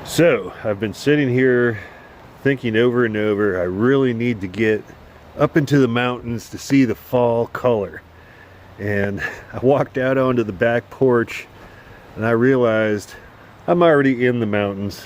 So I've been sitting here thinking over and over, I really need to get up into the mountains to see the fall color. And I walked out onto the back porch and I realized I'm already in the mountains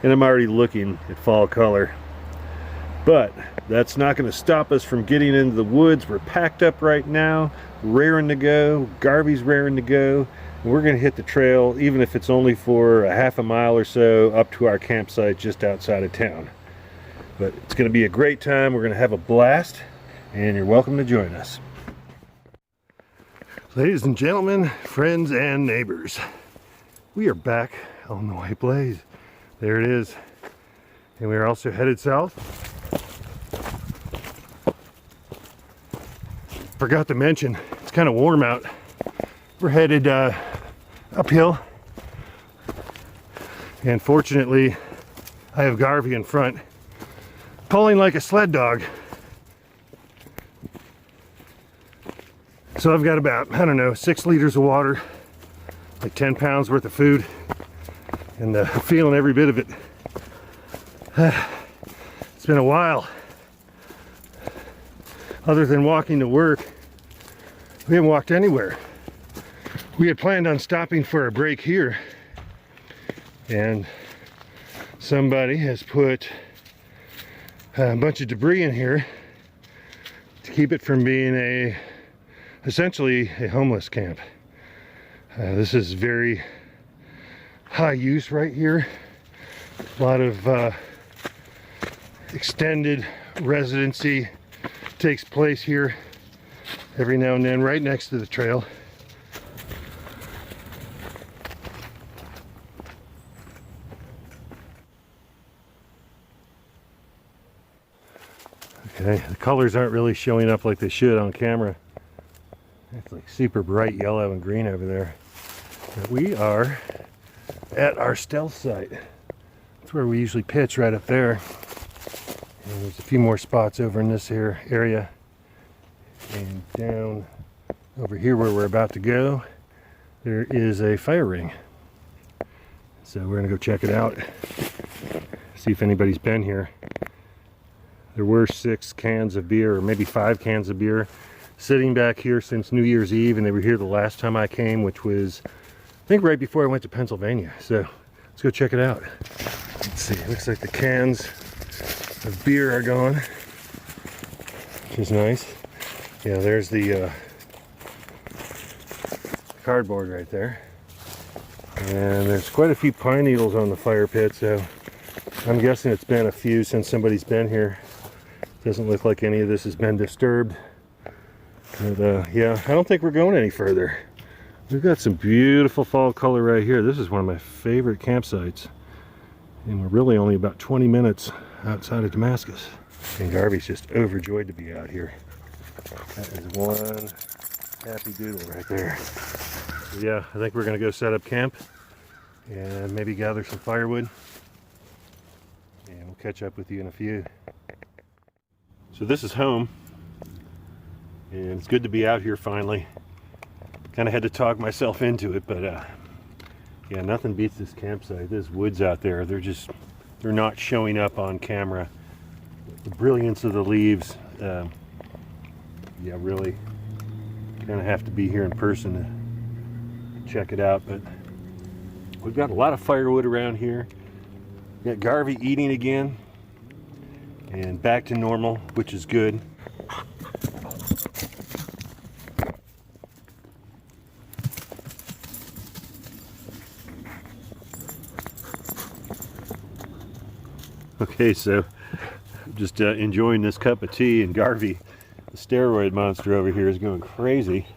and I'm already looking at fall color. But that's not going to stop us from getting into the woods. We're packed up right now, raring to go. Garvey's raring to go. And we're going to hit the trail, even if it's only for a half a mile or so, up to our campsite just outside of town. But it's going to be a great time. We're going to have a blast, and you're welcome to join us. Ladies and gentlemen, friends and neighbors, we are back on the White Blaze. There it is. And we are also headed south. Forgot to mention, it's kind of warm out. We're headed uphill, and fortunately I have Garvey in front pulling like a sled dog. So I've got about, I don't know, 6 liters of water, like 10 pounds worth of food, and I'm feeling every bit of it. It's been a while. Other than walking to work, we haven't walked anywhere. We had planned on stopping for a break here, and somebody has put a bunch of debris in here to keep it from being essentially a homeless camp. This is very high use right here. A lot of extended residency takes place here every now and then, right next to the trail. Okay, the colors aren't really showing up like they should on camera. It's like super bright yellow and green over there. But we are at our stealth site. That's where we usually pitch, right up there. And there's a few more spots over in this here area. And down over here where we're about to go, there is a fire ring. So we're gonna go check it out, see if anybody's been here. There were 6 cans of beer, or maybe 5 cans of beer, sitting back here since New Year's Eve, and they were here the last time I came, which was, I think, right before I went to Pennsylvania. So let's go check it out. Let's see, it looks like the cans of beer are gone, which is nice. Yeah, there's the cardboard right there. And there's quite a few pine needles on the fire pit, so I'm guessing it's been a few since somebody's been here. Doesn't look like any of this has been disturbed. But yeah, I don't think we're going any further. We've got some beautiful fall color right here. This is one of my favorite campsites. And we're really only about 20 minutes outside of Damascus. And Garvey's just overjoyed to be out here. That is one happy doodle right there. So yeah, I think we're gonna go set up camp and maybe gather some firewood. And we'll catch up with you in a few. So this is home, and it's good to be out here finally. Kind of had to talk myself into it, but yeah, nothing beats this campsite. There's woods out there. They're not showing up on camera. The brilliance of the leaves, yeah, really kind of have to be here in person to check it out. But we've got a lot of firewood around here. We got Garvey eating again and back to normal, which is good. Okay, so just enjoying this cup of tea, and Garvey, the steroid monster over here, is going crazy.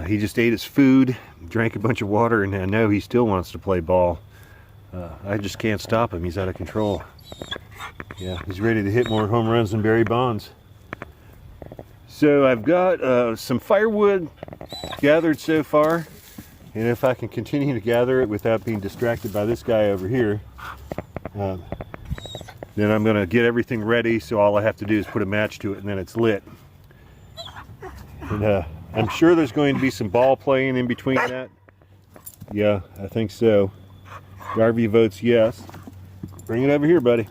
He just ate his food, drank a bunch of water, and I know he still wants to play ball. I just can't stop him. He's out of control. Yeah, he's ready to hit more home runs than Barry Bonds. So I've got some firewood gathered so far, and if I can continue to gather it without being distracted by this guy over here, then I'm going to get everything ready, so all I have to do is put a match to it and then it's lit. And I'm sure there's going to be some ball playing in between that. Yeah, I think so. Garvey votes yes. Bring it over here, buddy.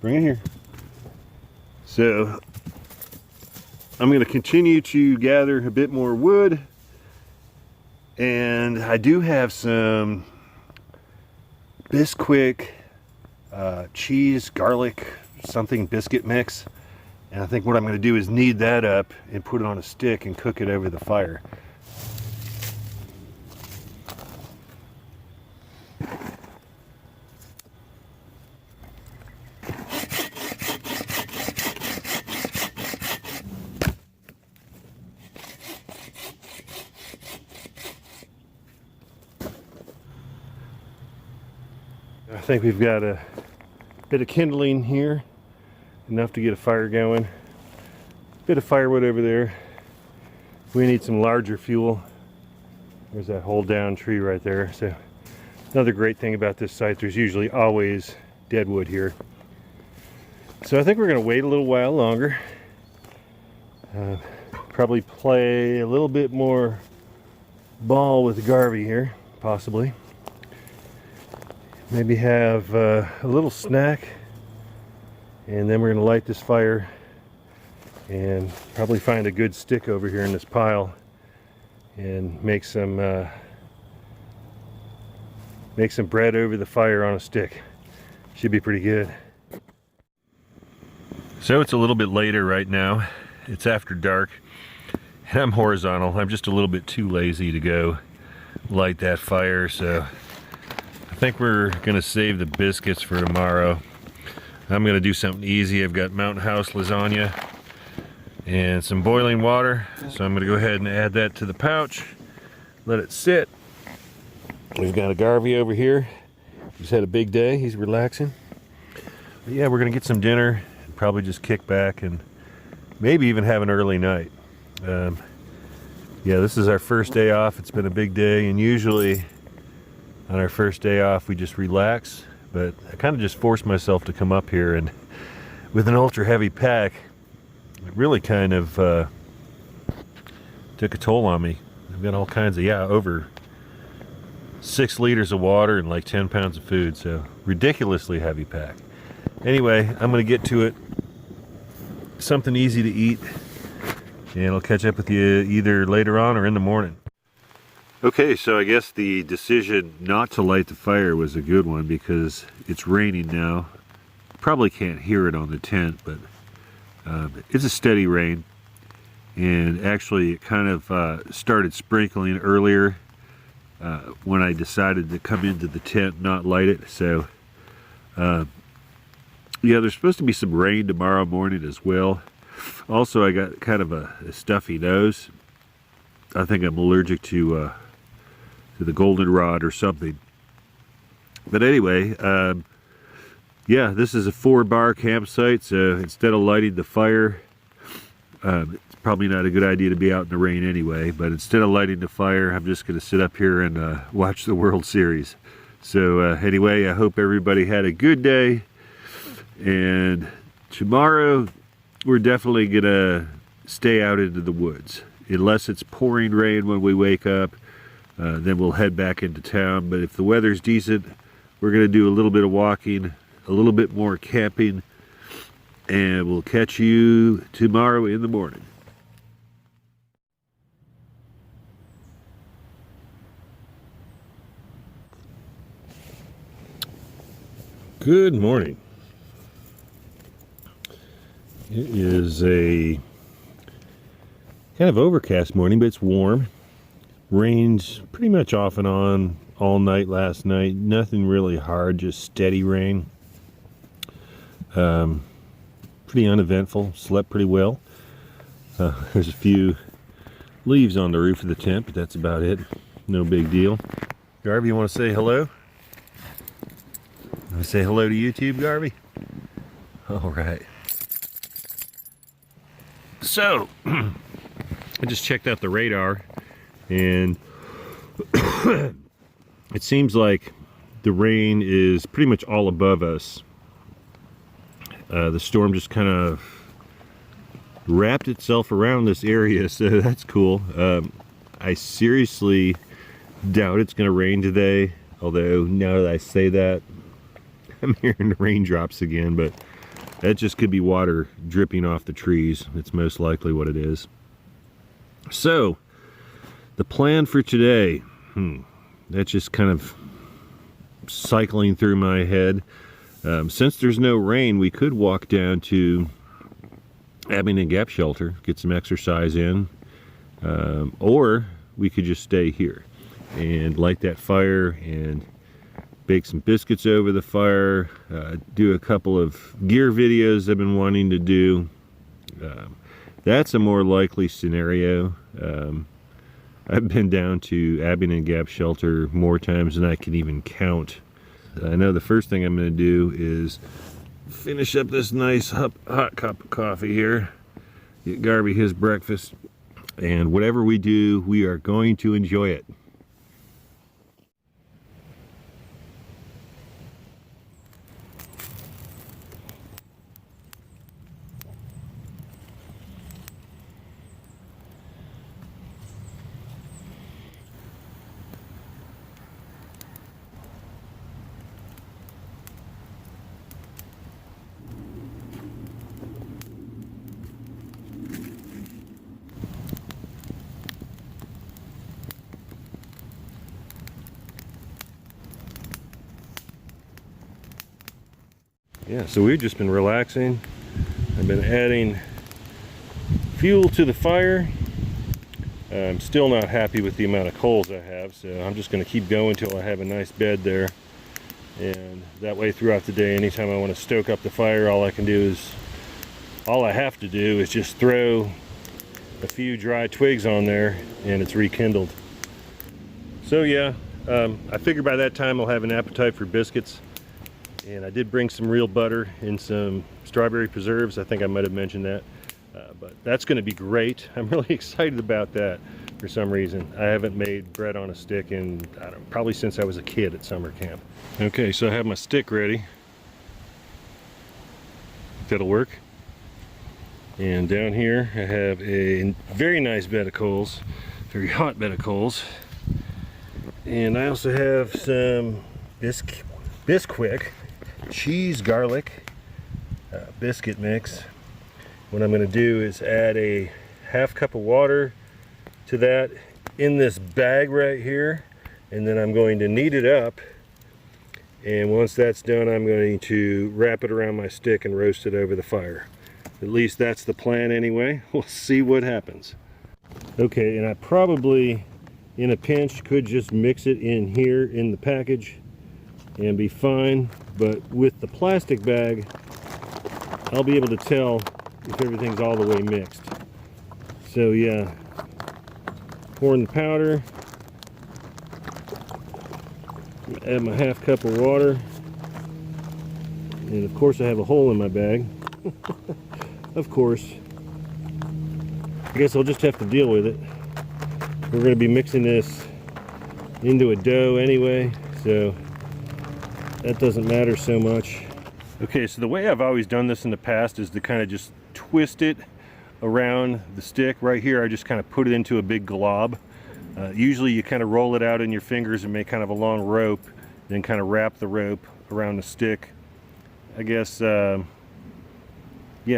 Bring it here. So I'm going to continue to gather a bit more wood, and I do have some Bisquick cheese, garlic, something biscuit mix, and I think what I'm going to do is knead that up and put it on a stick and cook it over the fire. I think we've got a bit of kindling here, enough to get a fire going. Bit of firewood over there. We need some larger fuel. There's that whole down tree right there. So another great thing about this site, there's usually always dead wood here. So I think we're going to wait a little while longer. Probably play a little bit more ball with Garvey here, possibly. Maybe have a little snack, and then we're going to light this fire and probably find a good stick over here in this pile and make some bread over the fire on a stick. Should be pretty good. So it's a little bit later right now. It's after dark, and I'm horizontal. I'm just a little bit too lazy to go light that fire, so I think we're gonna save the biscuits for tomorrow. I'm gonna do something easy. I've got Mountain House lasagna and some boiling water, so I'm gonna go ahead and add that to the pouch, let it sit. We've got a Garvey over here. He's had a big day, he's relaxing. But yeah, we're gonna get some dinner and probably just kick back and maybe even have an early night. Yeah, this is our first day off. It's been a big day, and usually on our first day off we just relax, but I kind of just forced myself to come up here, and with an ultra heavy pack it really kind of took a toll on me. I've got all kinds of, over 6 liters of water and like 10 pounds of food, so ridiculously heavy pack. Anyway, I'm gonna get to it. Something easy to eat, and I'll catch up with you either later on or in the morning. Okay, so I guess the decision not to light the fire was a good one because it's raining now. Probably can't hear it on the tent, but it's a steady rain, and actually it kind of started sprinkling earlier when I decided to come into the tent, not light it. So yeah, there's supposed to be some rain tomorrow morning as well. Also, I got kind of a stuffy nose. I think I'm allergic to the goldenrod or something. But anyway, yeah, this is a 4-bar campsite, so instead of lighting the fire, it's probably not a good idea to be out in the rain anyway, but instead of lighting the fire, I'm just going to sit up here and watch the World Series. So anyway, I hope everybody had a good day, and tomorrow we're definitely going to stay out into the woods. Unless it's pouring rain when we wake up, then we'll head back into town. But if the weather's decent, we're going to do a little bit of walking, a little bit more camping, and we'll catch you tomorrow in the morning. Good morning. It is a kind of overcast morning, but it's warm. Rain's pretty much off and on all night last night. Nothing really hard, just steady rain. Pretty uneventful. Slept pretty well. There's a few leaves on the roof of the tent, but that's about it. No big deal. Garvey, you want to say hello? Want to say hello to YouTube, Garvey? All right. So, I just checked out the radar, and it seems like the rain is pretty much all above us. The storm just kind of wrapped itself around this area, so that's cool. I seriously doubt it's going to rain today, although now that I say that, I'm hearing the raindrops again, but that just could be water dripping off the trees. It's most likely what it is. So, the plan for today, that's just kind of cycling through my head. Since there's no rain, we could walk down to Appalachian Gap Shelter, get some exercise in, or we could just stay here and light that fire and bake some biscuits over the fire, do a couple of gear videos I've been wanting to do. That's a more likely scenario. I've been down to Appalachian Gap Shelter more times than I can even count. I know the first thing I'm going to do is finish up this nice hot cup of coffee here, get Garby his breakfast, and whatever we do, we are going to enjoy it. Yeah, so we've just been relaxing. I've been adding fuel to the fire. I'm still not happy with the amount of coals I have, so I'm just going to keep going until I have a nice bed there. And that way throughout the day, anytime I want to stoke up the fire, all I have to do is just throw a few dry twigs on there and it's rekindled. So yeah, I figure by that time I'll have an appetite for biscuits. And I did bring some real butter and some strawberry preserves. I think I might have mentioned that. But that's going to be great. I'm really excited about that for some reason. I haven't made bread on a stick in, probably since I was a kid at summer camp. Okay, so I have my stick ready. That'll work. And down here I have a very nice bed of coals, very hot bed of coals. And I also have some Bisquick cheese garlic biscuit mix. What I'm going to do is add a half cup of water to that in this bag right here, and then I'm going to knead it up, and once that's done I'm going to wrap it around my stick and roast it over the fire. At least that's the plan anyway. We'll see what happens. Okay, and I probably in a pinch could just mix it in here in the package and be fine, but with the plastic bag I'll be able to tell if everything's all the way mixed. So yeah, pouring the powder, add my half cup of water, and of course I have a hole in my bag. Of course, I guess I'll just have to deal with it. We're going to be mixing this into a dough anyway, so that doesn't matter so much. Okay, so the way I've always done this in the past is to kind of just twist it around the stick. Right here I just kind of put it into a big glob. Usually you kind of roll it out in your fingers and make kind of a long rope, then kind of wrap the rope around the stick. I guess, yeah,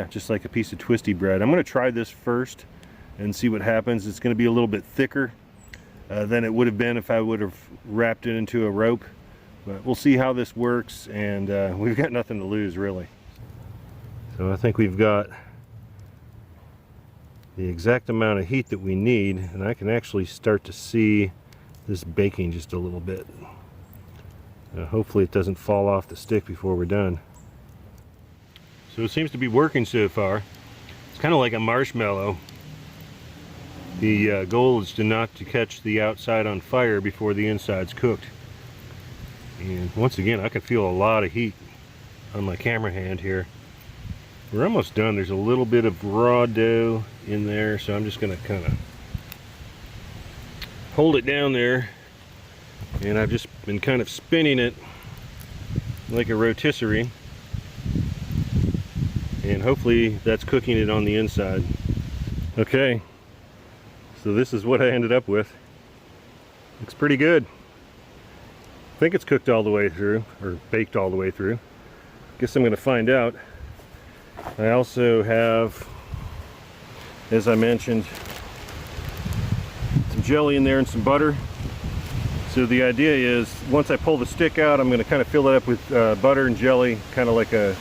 just like a piece of twisty bread. I'm going to try this first and see what happens. It's going to be a little bit thicker than it would have been if I would have wrapped it into a rope. But we'll see how this works, and we've got nothing to lose really. So I think we've got the exact amount of heat that we need, and I can actually start to see this baking just a little bit. Hopefully it doesn't fall off the stick before we're done. So it seems to be working so far. It's kind of like a marshmallow. The goal is not to catch the outside on fire before the inside's cooked. And once again, I can feel a lot of heat on my camera hand here. We're almost done. There's a little bit of raw dough in there, so I'm just going to kind of hold it down there, and I've just been kind of spinning it like a rotisserie, and hopefully that's cooking it on the inside. Okay, so this is what I ended up with. Looks pretty good. I think it's cooked all the way through, or baked all the way through. Guess I'm going to find out. I also have, as I mentioned, some jelly in there and some butter. So the idea is, once I pull the stick out, I'm going to kind of fill it up with butter and jelly, kind of like a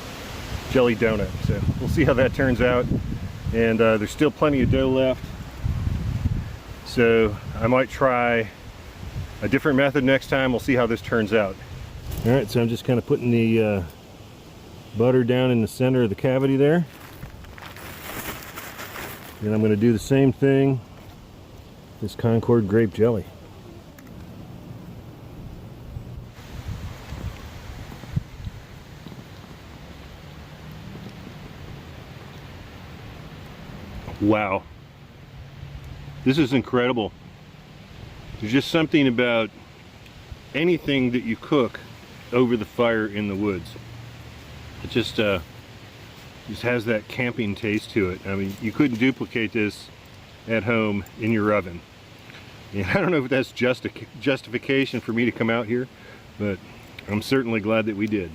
jelly donut. So we'll see how that turns out. And there's still plenty of dough left. So I might try a different method next time. We'll see how this turns out. All right, so I'm just kind of putting the butter down in the center of the cavity there. And I'm going to do the same thing with this Concord grape jelly. Wow. This is incredible. There's just something about anything that you cook over the fire in the woods. It just has that camping taste to it. I mean, you couldn't duplicate this at home in your oven. And I don't know if that's just a justification for me to come out here, but I'm certainly glad that we did.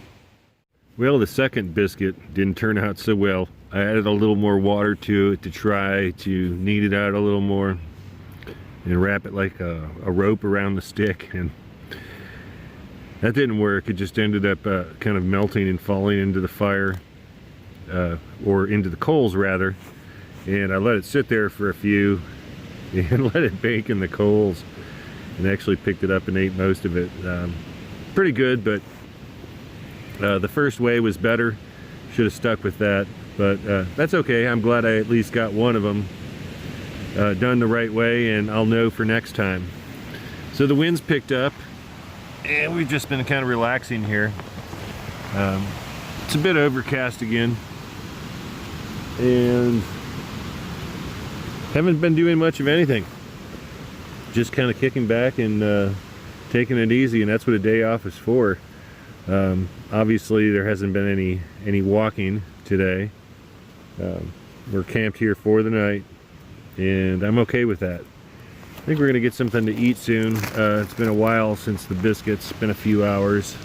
Well, the second biscuit didn't turn out so well. I added a little more water to it to try to knead it out a little more and wrap it like a rope around the stick, and that didn't work. It just ended up kind of melting and falling into the fire, or into the coals rather, and I let it sit there for a few and let it bake in the coals, and actually picked it up and ate most of it. Pretty good, but the first way was better. Should have stuck with that, but that's okay. I'm glad I at least got one of them done the right way, and I'll know for next time. So the wind's picked up and we've just been kind of relaxing here. It's a bit overcast again and haven't been doing much of anything, just kind of kicking back and taking it easy, and that's what a day off is for. Obviously there hasn't been any walking today. We're camped here for the night, and I'm okay with that. I think we're gonna get something to eat soon. It's been a while since the biscuits, been a few hours.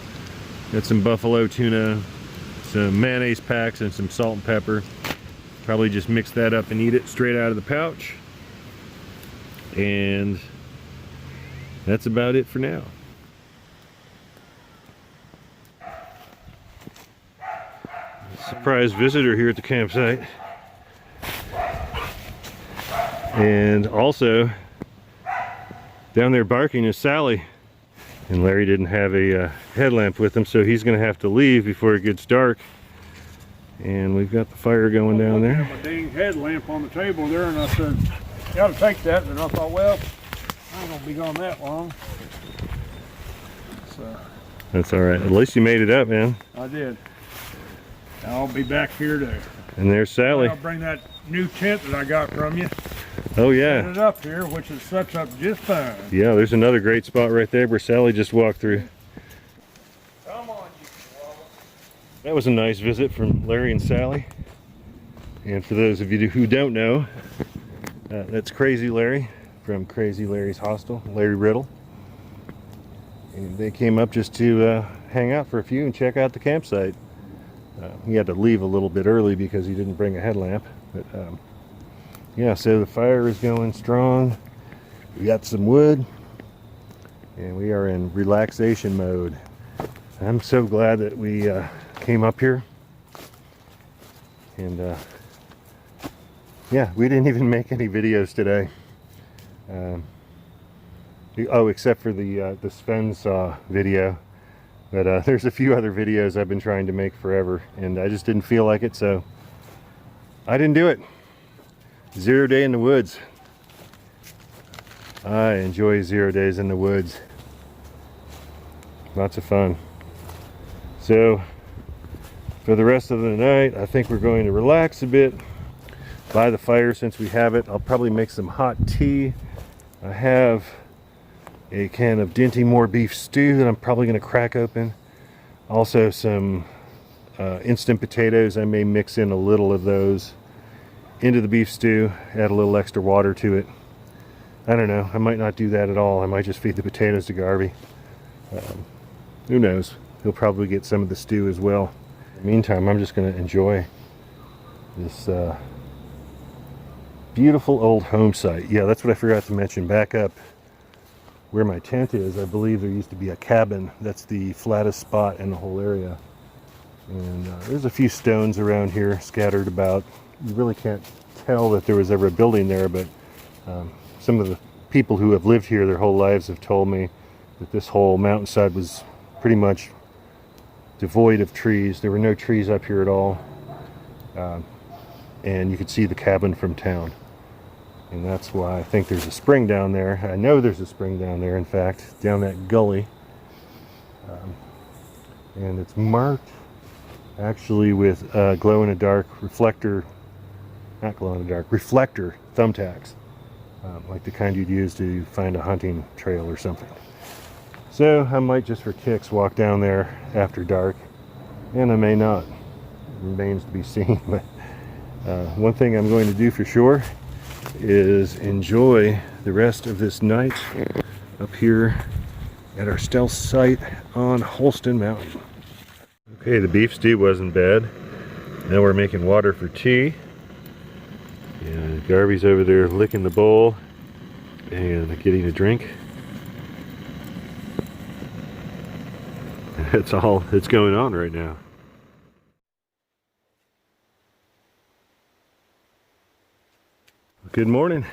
Got some buffalo tuna, some mayonnaise packs, and some salt and pepper. Probably just mix that up and eat it straight out of the pouch. And that's about it for now. Surprise visitor here at the campsite. And also down there barking is Sally, and Larry didn't have a headlamp with him, so he's gonna have to leave before it gets dark. And we've got the fire going down there. I have a dang headlamp on the table there, and I said, you gotta take that, and I thought, well, I ain't gonna be gone that long. So that's all right. At least you made it up, man. I did. I'll be back here to. And there's Sally. I'll bring that new tent that I got from you. Oh yeah. Set it up here, which is sets up just fine. Yeah, there's another great spot right there where Sally just walked through. Come on, you chihuahua. That was a nice visit from Larry and Sally. And for those of you who don't know, that's Crazy Larry from Crazy Larry's Hostel, Larry Riddle. And they came up just to hang out for a few and check out the campsite. He had to leave a little bit early because he didn't bring a headlamp, but yeah, so the fire is going strong. We got some wood and we are in relaxation mode. I'm so glad that we came up here, and yeah, we didn't even make any videos today. Oh, except for the Sven saw video. But there's a few other videos I've been trying to make forever, and I just didn't feel like it, so I didn't do it. 0 day in the woods. I enjoy 0 days in the woods. Lots of fun. So for the rest of the night, I think we're going to relax a bit by the fire since we have it. I'll probably make some hot tea. I have a can of Dinty Moore beef stew that I'm probably going to crack open. Also some instant potatoes. I may mix in a little of those into the beef stew, add a little extra water to it. I don't know. I might not do that at all. I might just feed the potatoes to Garvey. Who knows? He'll probably get some of the stew as well. In the meantime, I'm just going to enjoy this beautiful old home site. Yeah, that's what I forgot to mention. Back up where my tent is, I believe there used to be a cabin. That's the flattest spot in the whole area. And there's a few stones around here scattered about. You really can't tell that there was ever a building there, but some of the people who have lived here their whole lives have told me that this whole mountainside was pretty much devoid of trees. There were no trees up here at all. And you could see the cabin from town. And that's why I think there's a spring down there. I know there's a spring down there, in fact, down that gully. And it's marked actually with glow-in-the-dark reflector, not glow-in-the-dark, reflector thumbtacks, like the kind you'd use to find a hunting trail or something. So I might just for kicks walk down there after dark, and I may not. It remains to be seen. But one thing I'm going to do for sure is enjoy the rest of this night up here at our stealth site on Holston Mountain. Okay, the beef stew wasn't bad. Now we're making water for tea. And Garvey's over there licking the bowl and getting a drink. That's all that's going on right now. Good morning.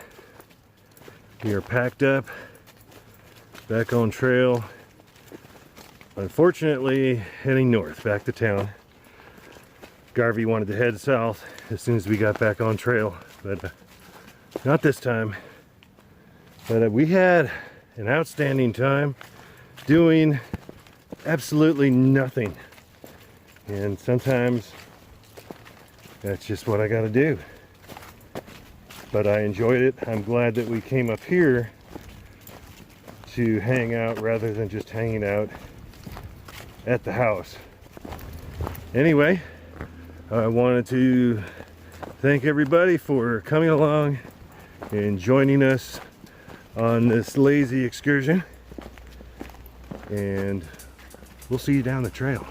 We are packed up, back on trail. Unfortunately, heading north, back to town. Garvey wanted to head south as soon as we got back on trail, but not this time. But we had an outstanding time doing absolutely nothing. And sometimes that's just what I gotta do. But I enjoyed it. I'm glad that we came up here to hang out rather than just hanging out at the house. Anyway, I wanted to thank everybody for coming along and joining us on this lazy excursion. And we'll see you down the trail.